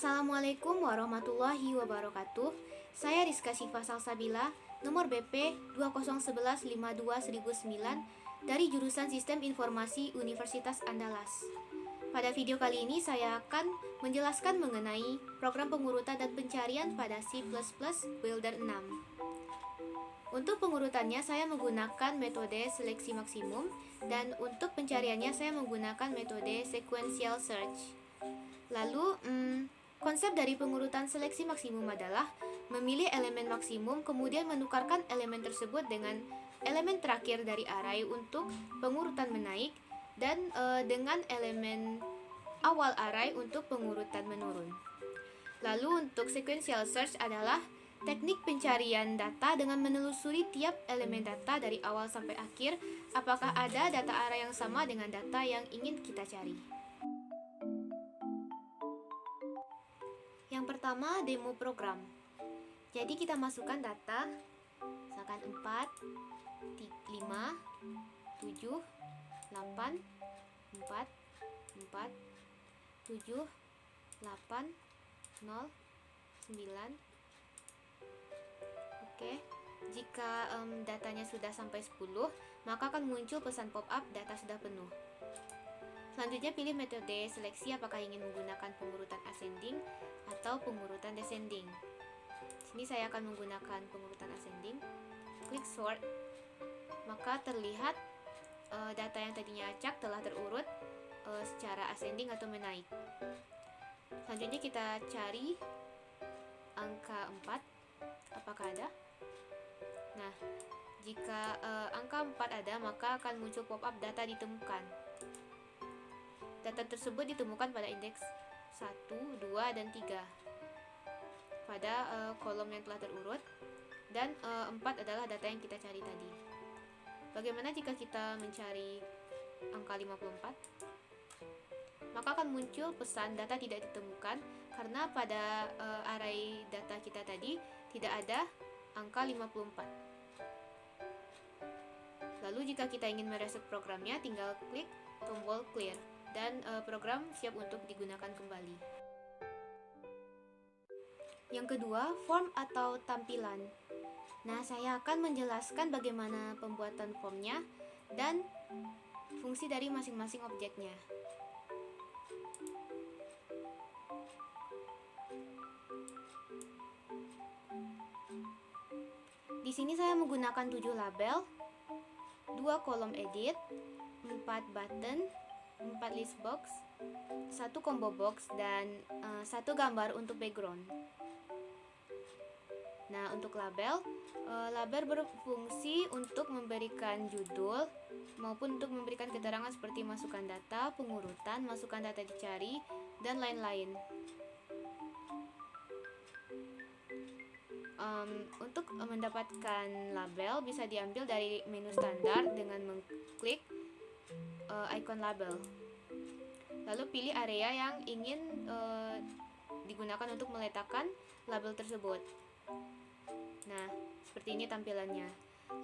Assalamualaikum warahmatullahi wabarakatuh. Saya Rizka Syifa Salsabila, nomor BP 2011-52-1009 dari jurusan Sistem Informasi Universitas Andalas. Pada video kali ini saya akan menjelaskan mengenai program pengurutan dan pencarian pada C++ Builder 6. Untuk pengurutannya saya menggunakan metode seleksi maksimum dan untuk pencariannya saya menggunakan metode sequential search. Lalu, konsep dari pengurutan seleksi maksimum adalah memilih elemen maksimum kemudian menukarkan elemen tersebut dengan elemen terakhir dari array untuk pengurutan menaik dan dengan elemen awal array untuk pengurutan menurun. Lalu untuk sequential search adalah teknik pencarian data dengan menelusuri tiap elemen data dari awal sampai akhir apakah ada data array yang sama dengan data yang ingin kita cari. Yang pertama, demo program. Jadi kita masukkan data, misalkan 4, 5, 7, 8, 4, 4, 7, 8, 0, 9. Oke, jika datanya sudah sampai 10, maka akan muncul pesan pop-up data sudah penuh. Selanjutnya pilih metode seleksi apakah ingin menggunakan pengurutan ascending atau pengurutan descending. Sini saya akan menggunakan pengurutan ascending. Klik sort, maka terlihat data yang tadinya acak telah terurut secara ascending atau menaik. Selanjutnya kita cari angka 4, apakah ada? Nah, jika angka 4 ada, maka akan muncul pop-up data ditemukan. Data tersebut ditemukan pada indeks 1, 2, dan 3 pada kolom yang telah terurut, dan 4 adalah data yang kita cari tadi. Bagaimana jika kita mencari angka 54? Maka akan muncul pesan data tidak ditemukan karena pada array data kita tadi tidak ada angka 54. Lalu jika kita ingin mereset programnya, tinggal klik tombol clear dan program siap untuk digunakan kembali. Yang kedua, form atau tampilan. Nah, saya akan menjelaskan bagaimana pembuatan formnya dan fungsi dari masing-masing objeknya. Di sini saya menggunakan 7 label, 2 kolom edit, 4 button, 4 list box, 1 combo box, dan 1 gambar untuk background. Nah, untuk label berfungsi untuk memberikan judul maupun untuk memberikan keterangan seperti masukkan data, pengurutan, masukkan data dicari, dan lain-lain. Untuk mendapatkan label bisa diambil dari menu standar dengan mengklik icon label. Lalu pilih area yang ingin digunakan untuk meletakkan label tersebut. Nah, seperti ini tampilannya.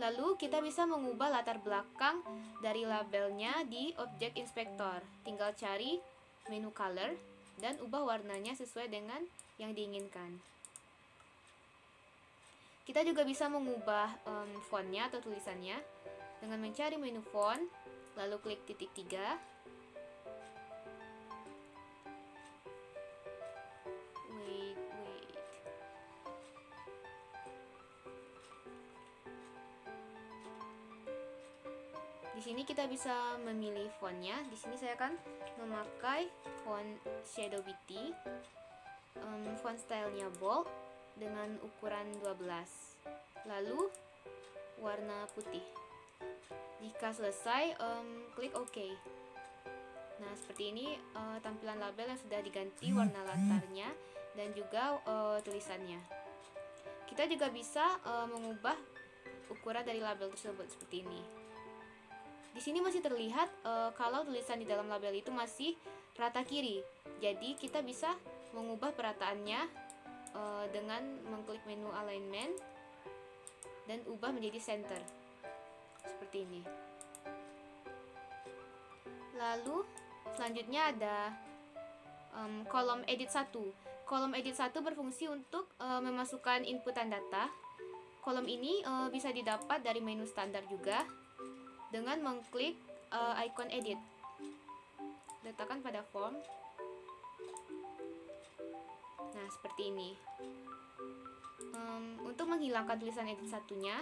Lalu kita bisa mengubah latar belakang dari labelnya di objek inspektor. Tinggal cari menu color dan ubah warnanya sesuai dengan yang diinginkan. Kita juga bisa mengubah fontnya atau tulisannya dengan mencari menu font, lalu klik titik 3. Di sini kita bisa memilih fontnya. Di sini saya akan memakai font Shadow BT, font stylenya bold dengan ukuran 12. Lalu warna putih. Jika selesai, klik OK. Nah, seperti ini tampilan label yang sudah diganti warna latarnya dan juga tulisannya. Kita juga bisa mengubah ukuran dari label tersebut seperti ini. Di sini masih terlihat kalau tulisan di dalam label itu masih rata kiri. Jadi kita bisa mengubah perataannya dengan mengklik menu alignment dan ubah menjadi center. Seperti ini. Lalu selanjutnya ada kolom edit 1. Kolom edit 1 berfungsi untuk memasukkan inputan data. Kolom ini bisa didapat dari menu standar juga dengan mengklik icon edit. Letakkan pada form. Nah, seperti ini. Untuk menghilangkan tulisan edit satunya,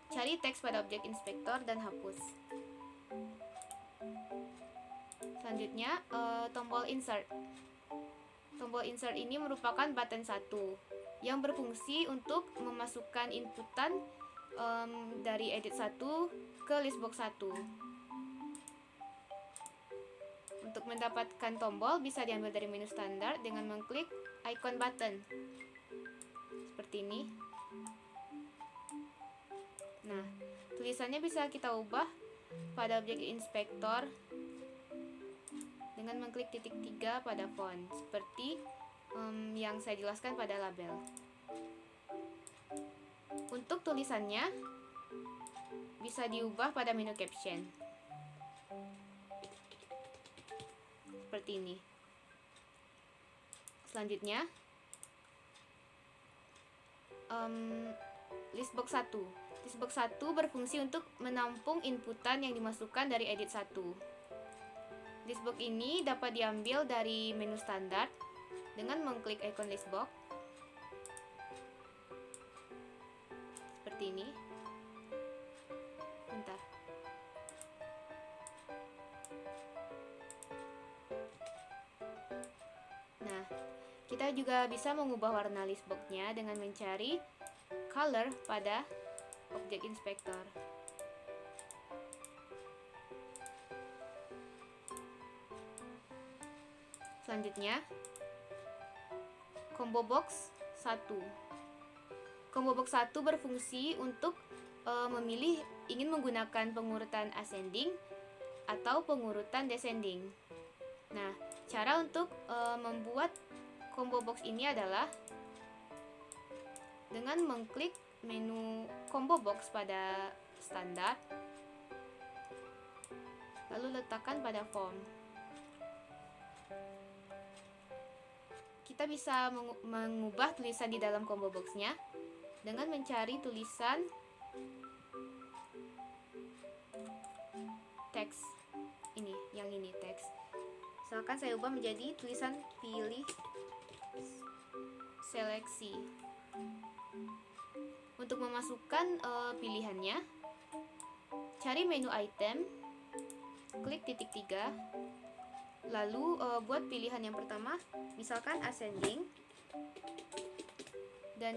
cari teks pada objek inspektor dan hapus. Selanjutnya, tombol insert. Tombol insert ini merupakan button 1 yang berfungsi untuk memasukkan inputan dari edit 1 ke listbox 1. Untuk mendapatkan tombol bisa diambil dari menu standar dengan mengklik icon button. Seperti ini. Nah, tulisannya bisa kita ubah pada objek inspektor dengan mengklik titik 3 pada font, seperti yang saya jelaskan pada label. Untuk tulisannya bisa diubah pada menu caption, seperti ini. Selanjutnya, listbox 1. Listbox 1 berfungsi untuk menampung inputan yang dimasukkan dari edit 1. Listbox ini dapat diambil dari menu standar dengan mengklik icon listbox. Seperti ini. Bentar. Nah, kita juga bisa mengubah warna listbox-nya dengan mencari color pada objek inspektor. Selanjutnya, combo box 1. Combo box 1 berfungsi untuk memilih ingin menggunakan pengurutan ascending atau pengurutan descending. Nah, cara untuk membuat combo box ini adalah dengan mengklik menu combo box pada standar, lalu letakkan pada form. Kita bisa mengubah tulisan di dalam combo box-nya dengan mencari tulisan teks. Ini, yang ini teks. Misalkan saya ubah menjadi tulisan pilih seleksi. Untuk memasukkan pilihannya, cari menu item, klik titik 3, lalu buat pilihan yang pertama, misalkan ascending, dan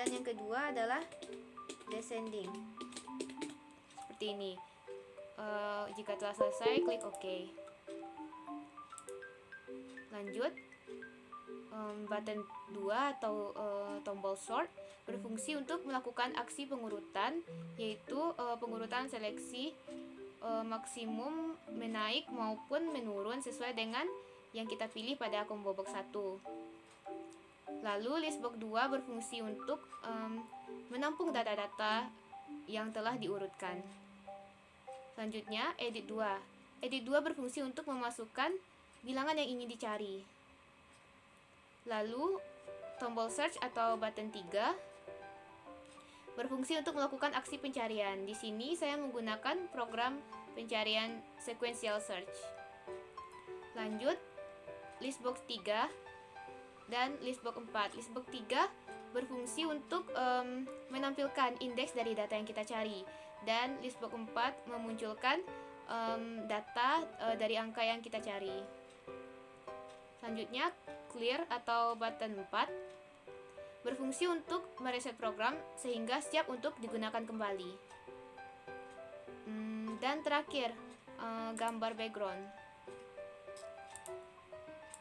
yang kedua adalah descending. Seperti ini. Jika telah selesai, klik OK. Lanjut, button 2 atau tombol sort berfungsi untuk melakukan aksi pengurutan, yaitu pengurutan seleksi maksimum menaik maupun menurun sesuai dengan yang kita pilih pada combo box 1. Lalu listbox 2 berfungsi untuk menampung data-data yang telah diurutkan. Selanjutnya, edit 2. Edit 2 berfungsi untuk memasukkan bilangan yang ingin dicari. Lalu, tombol search atau button 3 berfungsi untuk melakukan aksi pencarian. Di sini saya menggunakan program pencarian sequential search. Lanjut, listbox 3 dan listbox 4. Listbox 3 berfungsi untuk menampilkan indeks dari data yang kita cari, dan listbox 4 memunculkan data dari angka yang kita cari. Selanjutnya, clear atau button 4 berfungsi untuk mereset program sehingga siap untuk digunakan kembali. Dan terakhir, gambar background.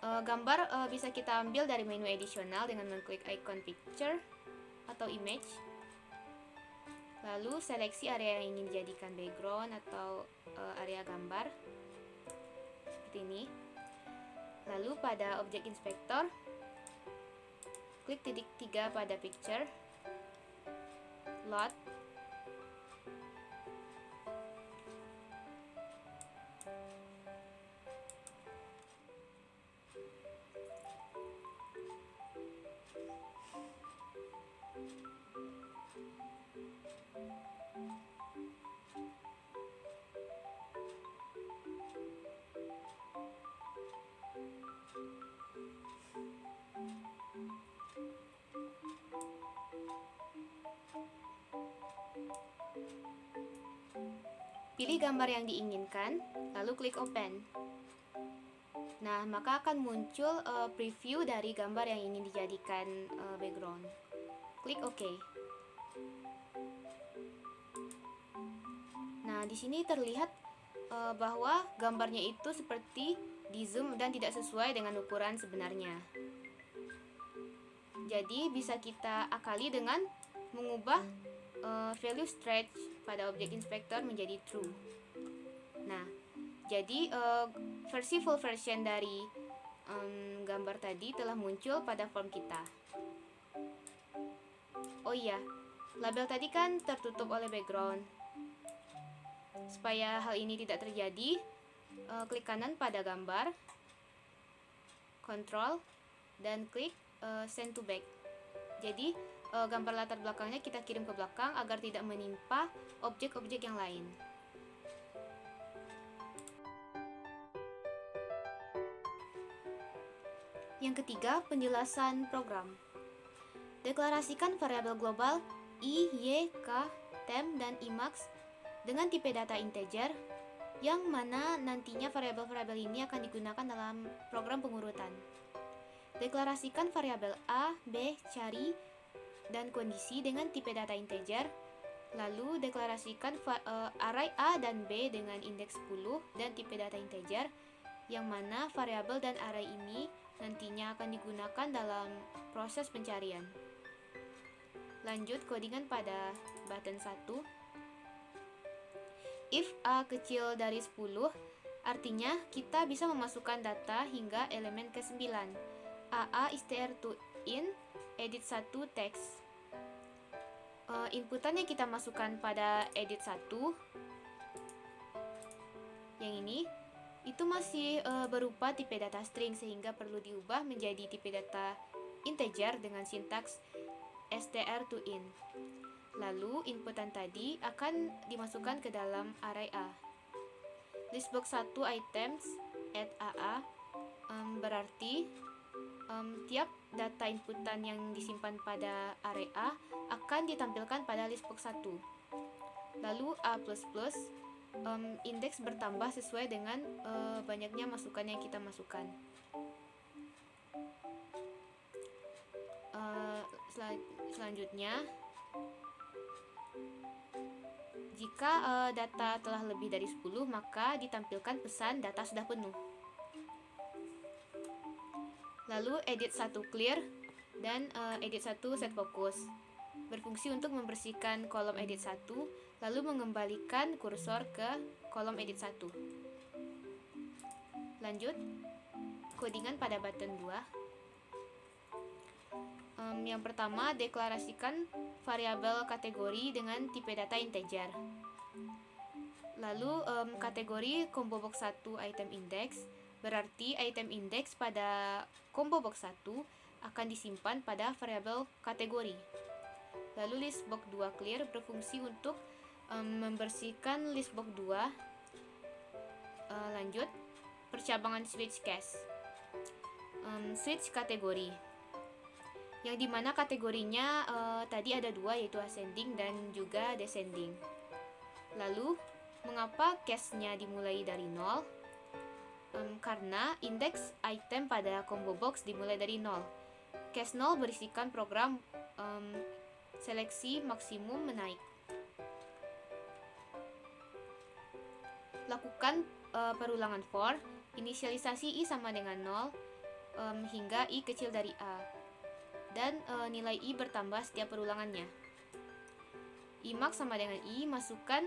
Gambar bisa kita ambil dari menu additional dengan mengklik icon picture atau image. Lalu seleksi area yang ingin dijadikan background atau area gambar. Seperti ini. Lalu pada objek inspektor, klik titik 3 pada picture, load, Pilih gambar yang diinginkan, lalu klik open. Nah, maka akan muncul preview dari gambar yang ingin dijadikan background. Klik OK. Nah, di sini terlihat bahwa gambarnya itu seperti di zoom dan tidak sesuai dengan ukuran sebenarnya. Jadi bisa kita akali dengan mengubah value stretch pada object inspector menjadi true. Nah, jadi full version dari gambar tadi telah muncul pada form kita. Oh iya, label tadi kan tertutup oleh background. Supaya hal ini tidak terjadi, klik kanan pada gambar, Ctrl, dan klik send to back. Jadi gambar latar belakangnya kita kirim ke belakang agar tidak menimpa objek-objek yang lain. Yang ketiga, penjelasan program. Deklarasikan variabel global i, y, k, temp, dan imax dengan tipe data integer, yang mana nantinya variabel-variabel ini akan digunakan dalam program pengurutan. Deklarasikan variabel a, b, cari, dan kondisi dengan tipe data integer. Lalu deklarasikan array a dan b dengan indeks 10 dan tipe data integer, yang mana variabel dan array ini nantinya akan digunakan dalam proses pencarian. Lanjut codingan pada button 1. If a kecil dari 10, artinya kita bisa memasukkan data hingga elemen ke-9. AA str to in edit 1 text. Inputan yang kita masukkan pada edit 1 yang ini itu masih berupa tipe data string, sehingga perlu diubah menjadi tipe data integer dengan sintaks str to in. Lalu inputan tadi akan dimasukkan ke dalam array A. Listbox 1 items add AA berarti tiap data inputan yang disimpan pada array A akan ditampilkan pada listbox 1. Lalu A++, indeks bertambah sesuai dengan banyaknya masukan yang kita masukkan. Selanjutnya, jika data telah lebih dari 10, maka ditampilkan pesan data sudah penuh. Lalu edit 1 clear dan edit 1 set focus berfungsi untuk membersihkan kolom edit 1, lalu mengembalikan kursor ke kolom edit 1. Lanjut, codingan pada button 2. Yang pertama, deklarasikan variabel kategori dengan tipe data integer. Lalu kategori combo box 1 item index, berarti item index pada combo box 1 akan disimpan pada variabel kategori. Lalu listbox 2 clear berfungsi untuk membersihkan listbox 2. Lanjut, percabangan switch case. Switch kategori, yang dimana kategorinya tadi ada dua, yaitu ascending dan juga descending. Lalu, mengapa case-nya dimulai dari 0? Karena indeks item pada combo box dimulai dari 0. Case 0 berisikan program seleksi maksimum menaik. Lakukan perulangan for, inisialisasi i sama dengan 0 hingga i kecil dari a, dan nilai i bertambah setiap perulangannya. Imax sama dengan i, masukkan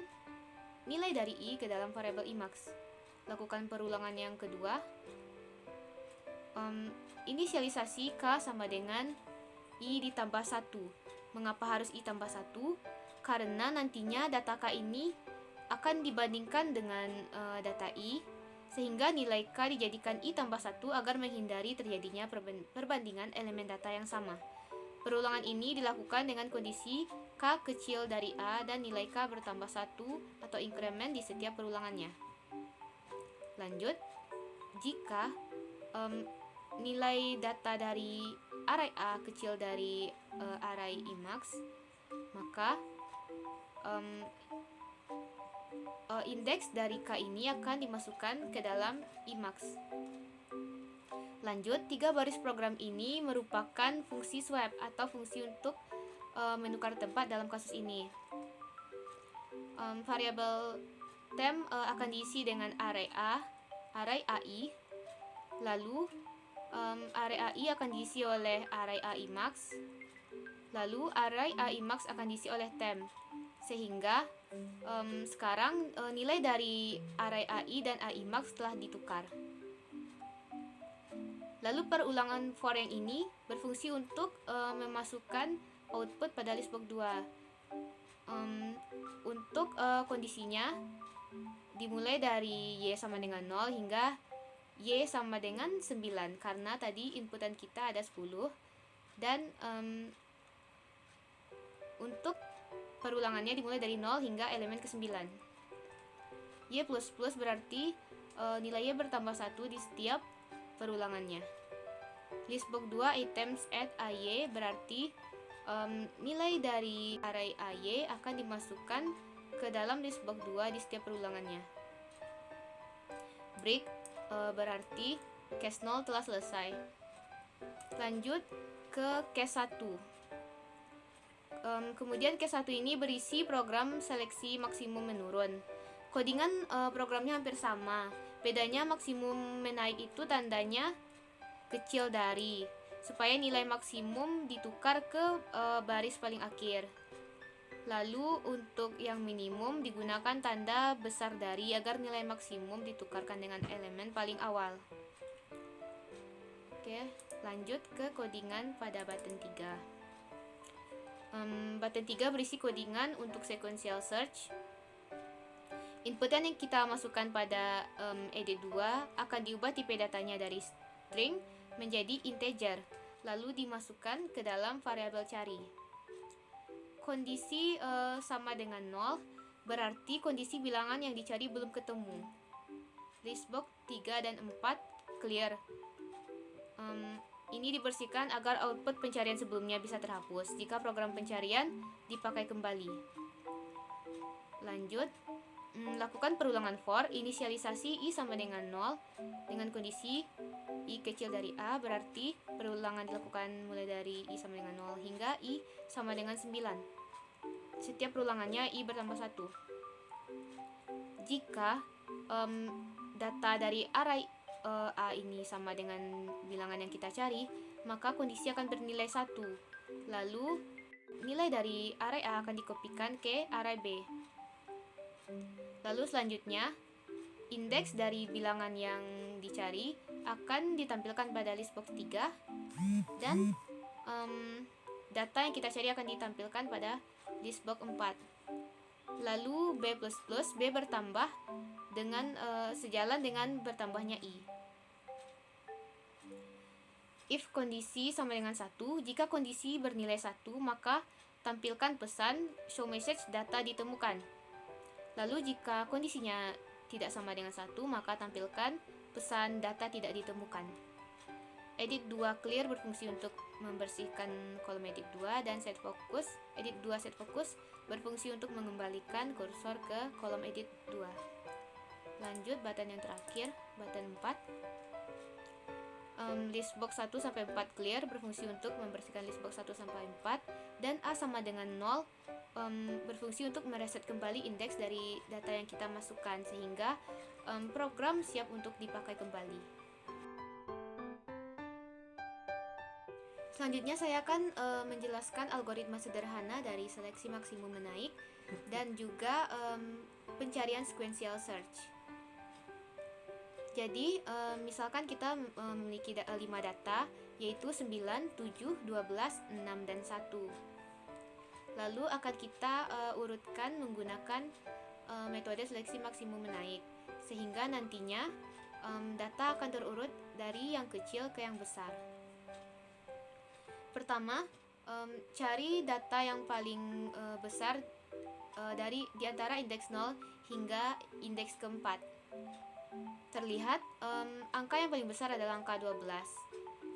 nilai dari i ke dalam variabel imax. Lakukan perulangan yang kedua, inisialisasi k sama dengan i ditambah 1. Mengapa harus i tambah 1? Karena nantinya data k ini akan dibandingkan dengan data i, sehingga nilai k dijadikan i tambah 1 agar menghindari terjadinya perbandingan elemen data yang sama. Perulangan ini dilakukan dengan kondisi k kecil dari a dan nilai k bertambah 1 atau inkremen di setiap perulangannya. Lanjut, jika nilai data dari array A kecil dari array imax, maka indeks dari K ini akan dimasukkan ke dalam Emacs. Lanjut, 3 baris program ini merupakan fungsi swap atau fungsi untuk menukar tempat dalam kasus ini. Variabel temp akan diisi dengan array A, array AI, lalu array AI akan diisi oleh array AImax, lalu array AImax akan diisi oleh temp. Sehingga sekarang nilai dari array AI dan AImax telah ditukar. Lalu perulangan for yang ini berfungsi untuk memasukkan output pada listbox 2. Untuk kondisinya dimulai dari Y sama dengan 0 hingga Y sama dengan 9, karena tadi inputan kita ada 10. Dan untuk perulangannya dimulai dari 0 hingga elemen ke-9. Y++ berarti nilainya bertambah 1 di setiap perulangannya. Listbox 2 items add AY berarti nilai dari array AY akan dimasukkan ke dalam listbox 2 di setiap perulangannya. Break berarti case 0 telah selesai. Lanjut ke case 1. Kemudian case 1 ini berisi program seleksi maksimum menurun. Codingan programnya hampir sama. Bedanya maksimum menaik itu tandanya kecil dari, supaya nilai maksimum ditukar ke baris paling akhir. Lalu untuk yang minimum digunakan tanda besar dari agar nilai maksimum ditukarkan dengan elemen paling awal. Oke, lanjut ke codingan pada button 3. Button 3 berisi codingan untuk sequential search. Inputan yang kita masukkan pada edit 2 akan diubah tipe datanya dari string menjadi integer, lalu dimasukkan ke dalam variabel cari. Kondisi sama dengan 0 berarti kondisi bilangan yang dicari belum ketemu. Listbox 3 dan 4 clear. Ini dibersihkan agar output pencarian sebelumnya bisa terhapus jika program pencarian dipakai kembali. Lanjut, lakukan perulangan for inisialisasi I sama dengan 0 dengan kondisi I kecil dari A, berarti perulangan dilakukan mulai dari I sama dengan 0 hingga I sama dengan 9. Setiap perulangannya I bertambah 1. Jika data dari array A ini sama dengan bilangan yang kita cari, maka kondisi akan bernilai 1. Lalu nilai dari array A akan dikopikan ke array B. Lalu selanjutnya indeks dari bilangan yang dicari akan ditampilkan pada listbox 3 dan data yang kita cari akan ditampilkan pada listbox 4. Lalu B++, B bertambah dengan sejalan dengan bertambahnya I. If kondisi sama dengan 1, jika kondisi bernilai 1, maka tampilkan pesan show message data ditemukan. Lalu jika kondisinya tidak sama dengan 1, maka tampilkan pesan data tidak ditemukan. Edit 2 clear berfungsi untuk membersihkan kolom edit 2, dan set focus, edit 2 set focus berfungsi untuk mengembalikan kursor ke kolom edit 2. Lanjut button yang terakhir, button 4. Listbox 1 sampai 4 clear berfungsi untuk membersihkan listbox 1 sampai 4, dan A sama dengan 0 berfungsi untuk mereset kembali indeks dari data yang kita masukkan sehingga program siap untuk dipakai kembali. Selanjutnya saya akan menjelaskan algoritma sederhana dari seleksi maksimum menaik dan juga pencarian sequential search. Jadi, misalkan kita memiliki 5 data, yaitu 9, 7, 12, 6, dan 1. Lalu akan kita urutkan menggunakan metode seleksi maksimum menaik, sehingga nantinya data akan terurut dari yang kecil ke yang besar. Pertama, cari data yang paling besar di antara indeks 0 hingga indeks keempat. Terlihat angka yang paling besar adalah angka 12.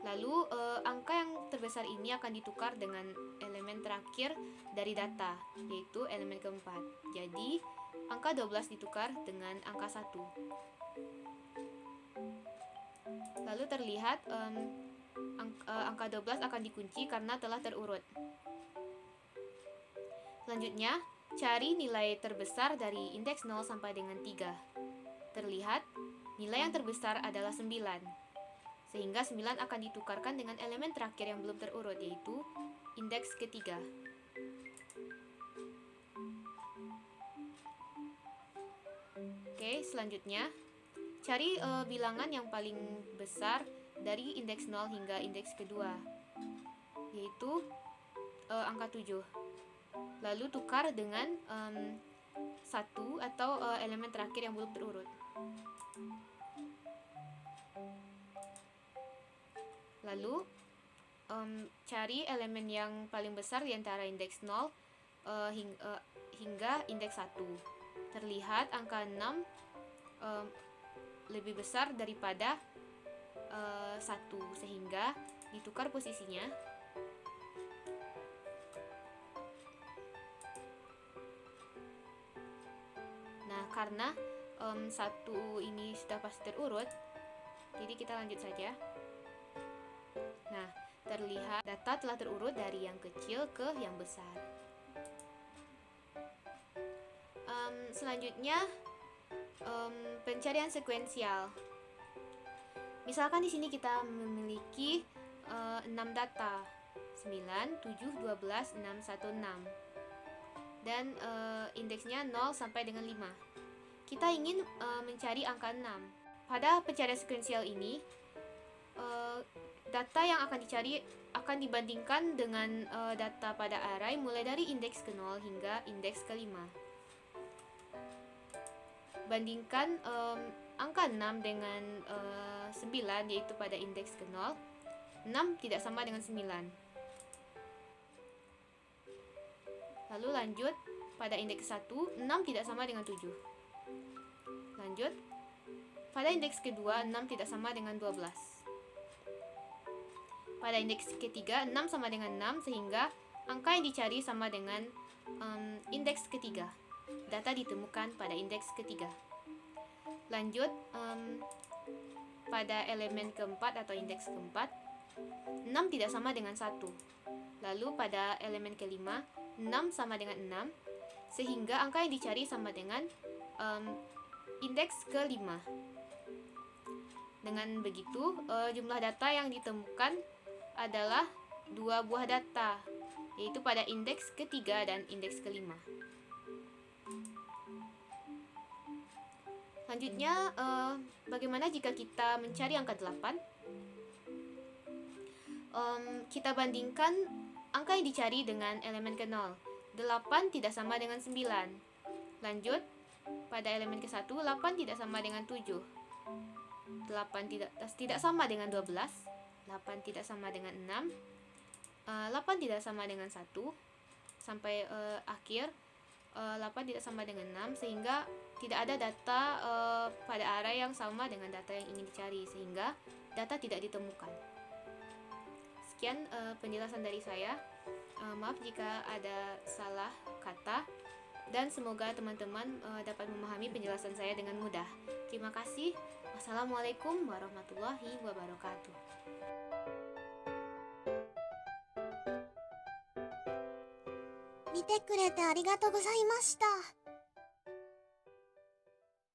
Lalu angka yang terbesar ini akan ditukar dengan elemen terakhir dari data, yaitu elemen keempat. Jadi angka 12 ditukar dengan angka 1. Lalu terlihat angka 12 akan dikunci karena telah terurut. Selanjutnya, cari nilai terbesar dari indeks 0 sampai dengan 3. Terlihat, nilai yang terbesar adalah 9. Sehingga 9 akan ditukarkan dengan elemen terakhir yang belum terurut, yaitu indeks ketiga. Oke, selanjutnya, cari bilangan yang paling besar dari indeks 0 hingga indeks kedua, yaitu angka 7. Lalu tukar dengan 1 atau elemen terakhir yang belum terurut. Lalu cari elemen yang paling besar di antara indeks 0 hingga indeks 1. Terlihat angka 6 lebih besar daripada 1, sehingga ditukar posisinya. Nah, karena 1 ini sudah pasti terurut, jadi kita lanjut saja. Nah, terlihat data telah terurut dari yang kecil ke yang besar. Selanjutnya, pencarian sekuensial. Misalkan di sini kita memiliki 6 data, 9, 7, 12, 6, 1, 6. Dan indeksnya 0 sampai dengan 5. Kita ingin mencari angka 6. Pada pencarian sekuensial ini, data yang akan dicari akan dibandingkan dengan data pada array mulai dari indeks ke-0 hingga indeks ke-5. Bandingkan angka 6 dengan 9, yaitu pada indeks ke-0. 6 tidak sama dengan 9. Lalu lanjut, pada indeks 1, 6 tidak sama dengan 7. Lanjut, pada indeks kedua, 6 tidak sama dengan 12. Pada indeks ketiga, 6 sama dengan 6, sehingga angka yang dicari sama dengan indeks ketiga. Data ditemukan pada indeks ketiga. Lanjut, pada elemen keempat atau indeks keempat, 6 tidak sama dengan 1. Lalu pada elemen kelima, 6 sama dengan 6, sehingga angka yang dicari sama dengan indeks ke-5. Dengan begitu, jumlah data yang ditemukan adalah 2 buah data, yaitu pada indeks ketiga dan indeks ke-5. Selanjutnya, bagaimana jika kita mencari angka 8? Kita bandingkan angka yang dicari dengan elemen ke-0. 8 tidak sama dengan 9. Lanjut, pada elemen ke-1, 8 tidak sama dengan 7. 8 tidak sama dengan 12. 8 tidak sama dengan 6. 8 tidak sama dengan 1. Sampai akhir, 8 tidak sama dengan 6, sehingga tidak ada data pada array yang sama dengan data yang ingin dicari, sehingga data tidak ditemukan. Sekian penjelasan dari saya. Maaf jika ada salah kata, dan semoga teman-teman dapat memahami penjelasan saya dengan mudah. Terima kasih. Wassalamualaikum warahmatullahi wabarakatuh. 見てくれてありがとうございました。